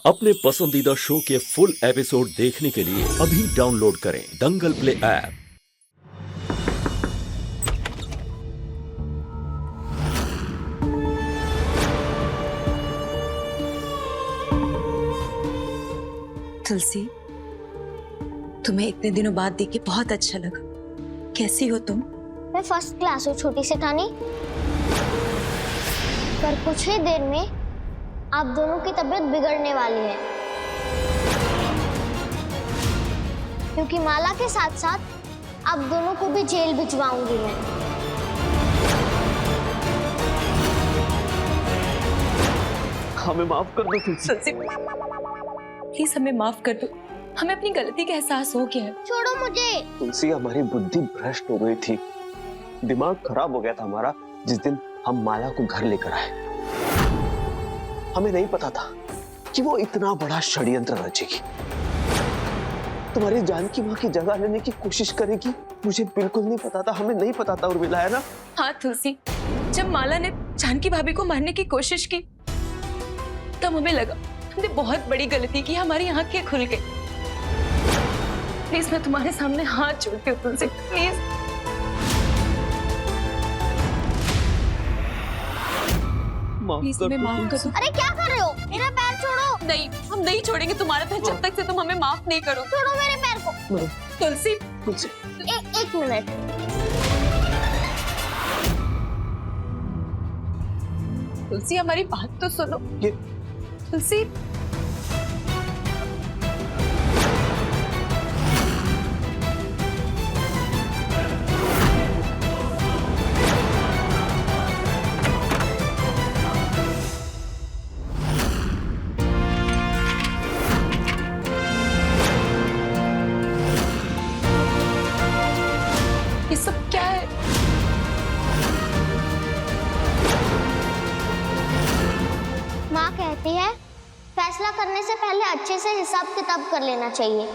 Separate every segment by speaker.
Speaker 1: अपने पसंदीदा शो के फुल एपिसोड देखने के लिए अभी डाउनलोड करें दंगल प्ले ऐप।
Speaker 2: तुलसी, तुम्हें इतने दिनों बाद देख के बहुत अच्छा लगा। कैसी हो तुम?
Speaker 3: मैं फर्स्ट क्लास हूँ छोटी सेठानी। पर कुछ ही देर में आप दोनों की तबीयत बिगड़ने वाली है, क्योंकि माला के साथ साथ आप दोनों को भी जेल भिजवाऊंगी मैं।
Speaker 4: हमें माफ कर दो तुलसी।
Speaker 2: प्लीज हमें माफ कर दो। हमें अपनी गलती का एहसास हो गया है।
Speaker 3: छोड़ो मुझे।
Speaker 4: तुलसी, हमारी बुद्धि भ्रष्ट हो गई थी, दिमाग खराब हो गया था हमारा जिस दिन हम माला को घर लेकर आए। हमें नहीं पता था कि वो इतना बड़ा षड्यंत्र रचेगी, तुम्हारी जानकी माँ की जगह लेने की कोशिश करेगी। मुझे बिल्कुल नहीं पता था, हमें नहीं पता था उर्मिला, है ना?
Speaker 2: हाँ तुलसी, जब माला ने जानकी भाभी को मारने की कोशिश की तब हमें लगा हमने बहुत बड़ी गलती की, हमारी आंखें खुल गई। प्लीज मैं तुम्हारे सामने हाथ जोड़ती हूँ तुलसी, प्लीज। प्लीज हमें माफ कर दो।
Speaker 3: अरे क्या कर रहे हो? मेरा पैर छोड़ो।
Speaker 2: नहीं, हम नहीं छोड़ेंगे तुम्हारा पैर जब तक से तुम हमें माफ नहीं करो।
Speaker 3: छोड़ो मेरे पैर को।
Speaker 2: तुलसी,
Speaker 3: एक मिनट।
Speaker 2: तुलसी हमारी बात तो सुनो। तुलसी, ये सब क्या है?
Speaker 3: माँ कहती है फैसला करने से पहले अच्छे से हिसाब किताब कर लेना चाहिए।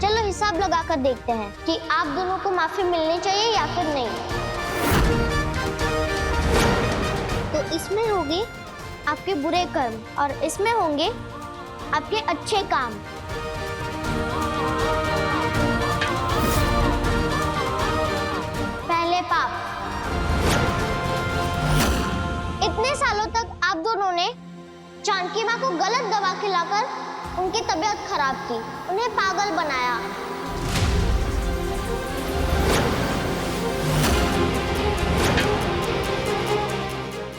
Speaker 3: चलो हिसाब लगाकर देखते हैं कि आप दोनों को माफी मिलनी चाहिए या फिर नहीं। तो इसमें होगी आपके बुरे कर्म और इसमें होंगे आपके अच्छे काम। पहले पाप। इतने सालों तक आप दोनों ने जानकी माँ को गलत दवा खिलाकर उनकी तबीयत खराब की, उन्हें पागल बनाया।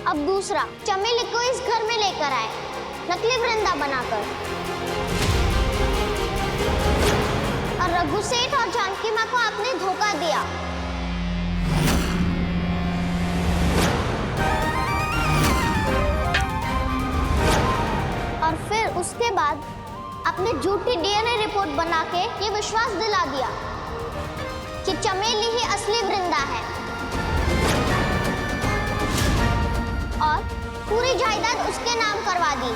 Speaker 3: अब दूसरा, चमेली को इस घर में लेकर आए नकली वृंदा बनाकर, और रघु सेठ और जानकी माँ को आपने धोखा दिया। और फिर उसके बाद आपने झूठी डीएनए रिपोर्ट बना के ये विश्वास दिला दिया कि चमेली ही असली वृंदा है, और पूरी जायदाद उसके नाम करवा दी।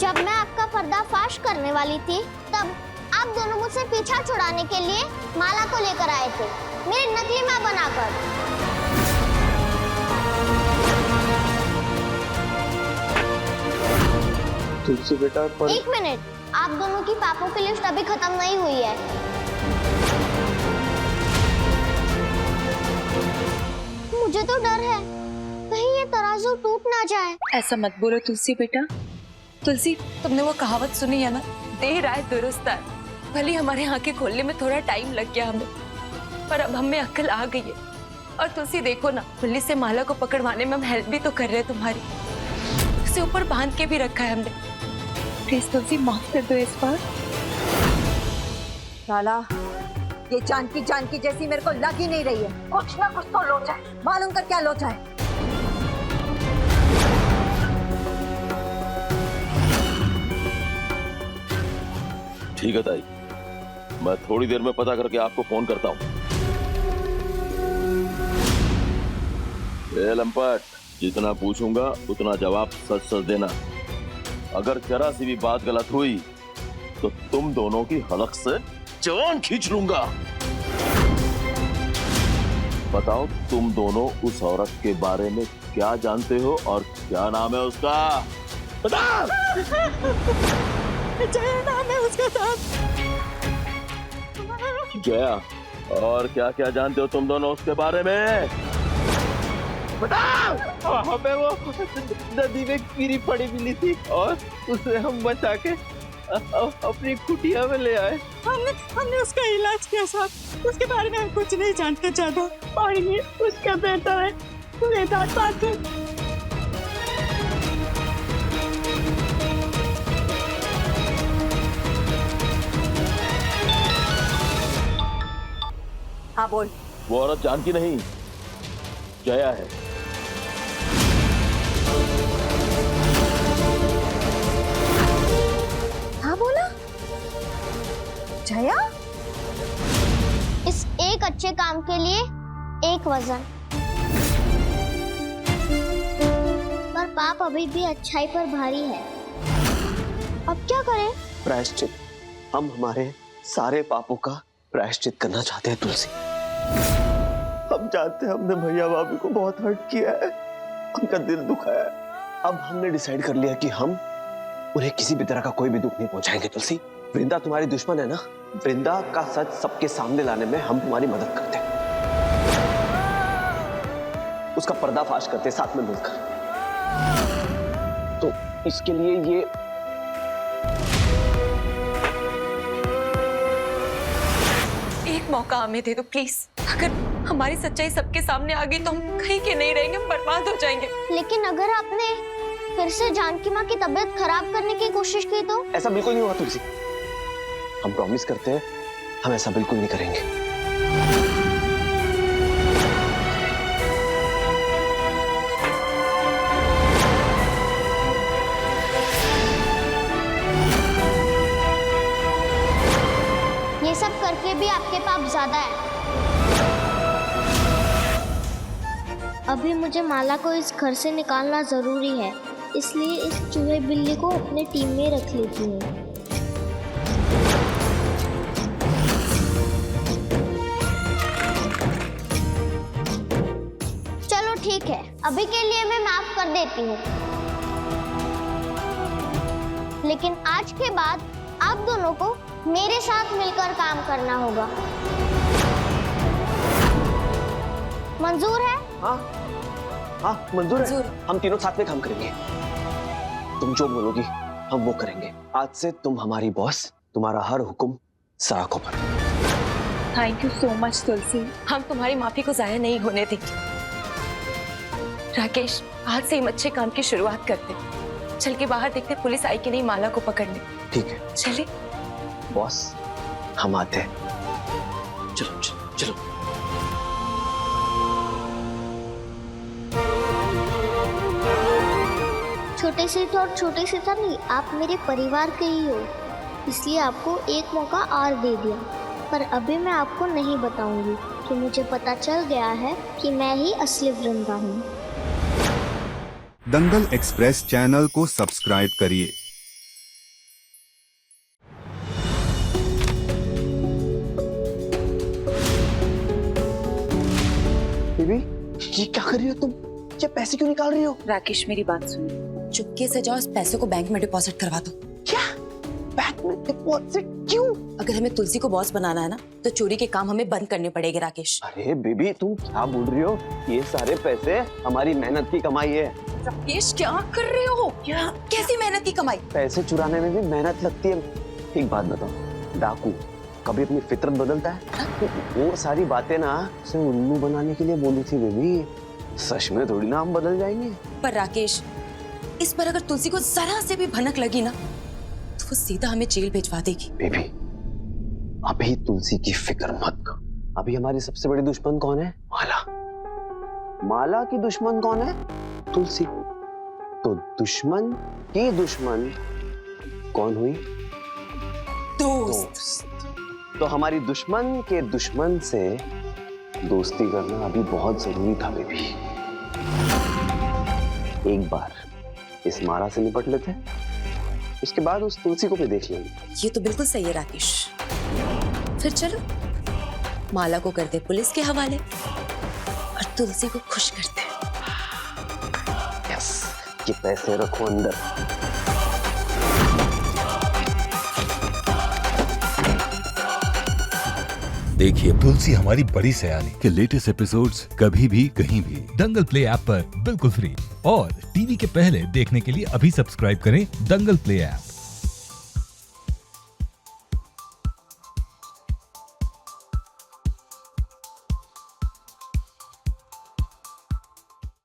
Speaker 3: जब मैं आपका पर्दाफाश करने वाली थी तब आप दोनों मुझसे पीछा छुड़ाने के लिए माला को लेकर आए थे, मेरी नकली माँ बनाकर।
Speaker 4: तुलसी बेटा, पर
Speaker 3: एक मिनट, आप दोनों की पापों की लिस्ट अभी खत्म नहीं हुई है। मुझे तो डर है कहीं ये तराजू टूट ना जाए।
Speaker 2: ऐसा मत बोलो तुलसी बेटा। तुलसी, तुमने वो कहावत सुनी है ना, देर आए दुरुस्त आए। भले हमारे आंखें खोलने में थोड़ा टाइम लग गया हमें, पर अब हमें अक्ल आ गई है। और तुलसी देखो ना, पुलिस से माला को पकड़वाने में हम हेल्प भी तो कर रहे हैं तुम्हारी। उसे ऊपर बांध के भी रखा है हमने। प्लीज तुलसी माफ कर दो इस बार।
Speaker 5: लाला, ये जानकी जानकी जैसी मेरे को लग ही नहीं रही है। कुछ ना कुछ तो लोचा है, मालूम कर क्या लोचा है।
Speaker 1: ठीक है ताई, मैं थोड़ी देर में पता करके आपको फोन करता हूँ। लंपट, जितना पूछूंगा उतना जवाब सच सच देना। अगर जरा सी भी बात गलत हुई तो तुम दोनों की हलक से जान खींच लूंगा। बताओ तुम दोनों उस औरत के बारे में क्या जानते हो और क्या नाम है उसका? बताओ।
Speaker 5: जया नाम है उसका साहब।
Speaker 1: जया, और क्या क्या जानते हो तुम दोनों उसके बारे में? बताओ।
Speaker 6: हमें वो नदी में गिरी पड़ी मिली थी और उसे हम बचा के अपनी कुटिया में ले आए। हमने उसका इलाज किया साहब। उसके बारे में हम कुछ नहीं जानते ज्यादा। और ये उसका बेटा है वेदांत पाठक।
Speaker 5: हाँ बोल।
Speaker 1: वो औरत जानकी नहीं, जया है।
Speaker 5: हाँ बोला जया।
Speaker 3: इस एक अच्छे काम के लिए एक वजन। पर पाप अभी भी अच्छाई पर भारी है। अब क्या करें?
Speaker 4: प्रायश्चित। हम हमारे सारे पापों का प्रायश्चित करना चाहते हैं तुलसी। हम जानते हैं हमने भैया भाभी को बहुत हर्ट किया है, उनका दिल दुखाया है। अब हमने डिसाइड कर लिया कि हम उन्हें किसी भी तरह का कोई भी दुख नहीं पहुंचाएंगे तुलसी। वृंदा तुम्हारी दुश्मन है ना, वृंदा का सच सबके सामने लाने में हम तुम्हारी मदद करते हैं, उसका पर्दाफाश करते साथ में मिलकर। तो इसके लिए ये
Speaker 2: एक मौका हमें दे दो प्लीज। अगर हमारी सच्चाई सबके सामने आ गई तो हम कहीं के नहीं रहेंगे, हम बर्बाद हो जाएंगे।
Speaker 3: लेकिन अगर आपने फिर से जानकी माँ की तबीयत खराब करने की कोशिश की तो?
Speaker 4: ऐसा बिल्कुल नहीं हुआ तुलसी। हम प्रॉमिस करते हैं हम ऐसा बिल्कुल नहीं करेंगे।
Speaker 3: ये सब करके भी आपके पाप ज्यादा है। अभी मुझे माला को इस घर से निकालना जरूरी है, इसलिए इस चूहे बिल्ली को अपने टीम में रख लेती हूँ। चलो ठीक है, अभी के लिए मैं माफ कर देती हूँ, लेकिन आज के बाद आप दोनों को मेरे साथ मिलकर काम करना होगा। मंजूर है?
Speaker 4: हाँ हाँ मंजूर है। हम तीनों साथ में काम करेंगे। तुम जो बोलोगी हम वो करेंगे। आज से तुम हमारी बॉस, तुम्हारा हर हुक्म सराखों पर।
Speaker 2: थैंक यू सो मच तुलसी, हम तुम्हारी माफी को जाया नहीं होने देंगे। राकेश, आज से हम अच्छे काम की शुरुआत करते। चल के बाहर देखते पुलिस आई कि नहीं माला को पकड़ने।
Speaker 4: ठीक है
Speaker 2: चले।
Speaker 4: बॉस हम आते हैं। चलो चलो चलो।
Speaker 3: छोटे से तो और छोटे से था नहीं, आप मेरे परिवार के ही हो, इसलिए आपको एक मौका और दे दिया। पर अभी मैं आपको नहीं बताऊंगी कि मुझे पता चल गया है कि मैं ही असली वृंदा हूँ।
Speaker 7: दंगल एक्सप्रेस चैनल को सब्सक्राइब करिए।
Speaker 4: बेबी ये क्या कर रही हो तुम? ये पैसे क्यों निकाल रही हो?
Speaker 2: राकेश मेरी बात सुनो, चुपके से जाओ, इस पैसे को बैंक में डिपॉजिट करवा दो।
Speaker 4: क्या बैंक में डिपॉजिट? क्यों?
Speaker 2: अगर हमें तुलसी को बॉस बनाना है ना तो चोरी के काम हमें बंद करने पड़ेंगे राकेश।
Speaker 4: अरे बेबी तुम क्या बोल रही हो? ये सारे पैसे हमारी मेहनत की कमाई है।
Speaker 2: राकेश क्या कर रहे हो? क्या कैसी मेहनत की कमाई?
Speaker 4: पैसे चुराने में भी मेहनत लगती है। एक बात बताओ, डाकू कभी अपनी फितरत बदलता है? वो सारी बातें ना उसे उल्लू बनाने के लिए बोली थी बेबी, सच में थोड़ी ना हम बदल जाएंगे।
Speaker 2: पर राकेश, इस पर अगर तुलसी को जरा से भी भनक लगी ना तो वो सीधा हमें जेल भिजवा देगी।
Speaker 4: बेबी अभी तुलसी की फिक्र मत करो। अभी हमारी सबसे बड़ी दुश्मन कौन है? माला। माला की दुश्मन कौन है? तुलसी। तो दुश्मन की दुश्मन कौन हुई?
Speaker 2: दोस्त।
Speaker 4: तो हमारी दुश्मन के दुश्मन से दोस्ती करना अभी बहुत जरूरी था बेबी। एक बार इस माला से निपट लेते हैं, उसके बाद उस तुलसी को भी देख लेंगे।
Speaker 2: ये तो बिल्कुल सही है राकेश। फिर चलो माला को कर दे पुलिस के हवाले, तुलसी को खुश करते हैं।
Speaker 4: यस, ये पैसे रखो अंदर।
Speaker 8: देखिए तुलसी हमारी बड़ी सयानी
Speaker 7: के लेटेस्ट एपिसोड्स कभी भी कहीं भी
Speaker 8: दंगल प्ले ऐप पर बिल्कुल फ्री और टीवी के पहले देखने के लिए अभी सब्सक्राइब करें दंगल प्ले ऐप।